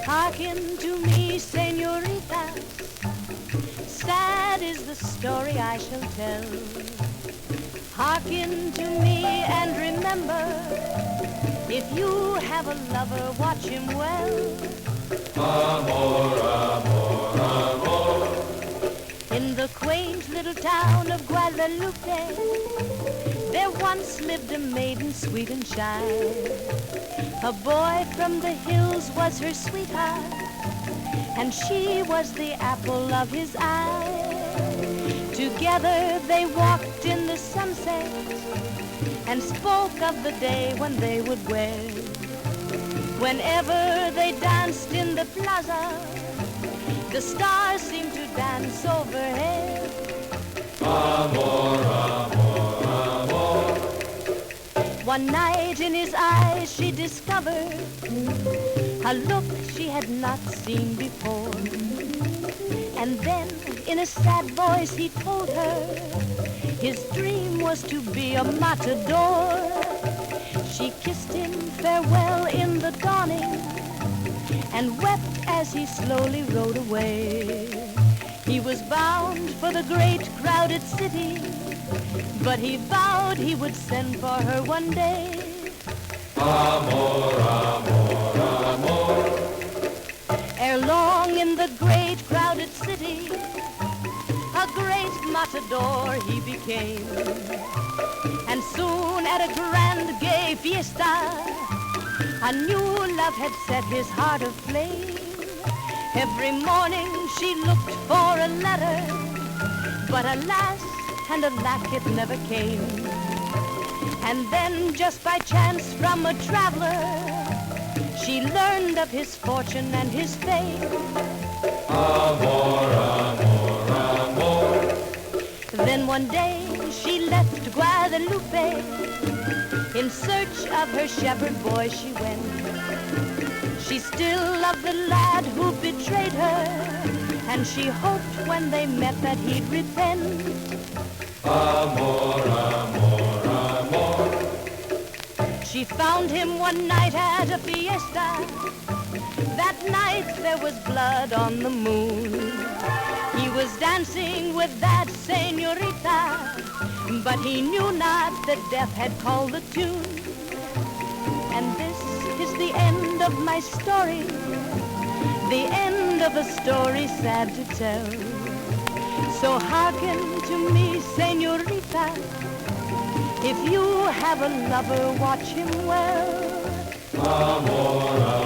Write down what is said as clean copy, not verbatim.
Hearken to me, señorita, sad is the story I shall tell. Hearken to me and remember, if you have a lover, watch him well. Amor, amor, amor. In the quaint little town of Guadalupe, there once lived a maiden sweet and shy. A boy from the hills was her sweetheart, and she was the apple of his eye. Together they walked in the sunset and spoke of the day when they would wed. Whenever they danced in the plaza, the stars seemed to dance overhead. Amor, amor, amor. One night in his eyes she discovered a look she had not seen before. And then in a sad voice he told her his dream was to be a matador. She kissed him farewell in the dawning and wept as he slowly rode away. He was bound for the great crowded city, but he vowed he would send for her one day. Amor, amor, amor. Ere long in the great crowded city, a great matador he became. And soon at a grand gay fiesta, a new love had set his heart aflame. Every morning she looked for a letter, but alas and alack it never came. And then just by chance from a traveler, she learned of his fortune and his fame. Amor, amor, amor. Then one day she left Guadalupe. In search of her shepherd boy she went. She still loved the lad who betrayed her, and she hoped when they met that he'd repent. Amor, amor, amor. She found him one night at a fiesta. That night there was blood on the moon. He was dancing with that señorita, but he knew not that death had called the tune. And this is the end of my story, the end of a story sad to tell. So hearken to me, señorita, if you have a lover, watch him well. Amor, amor.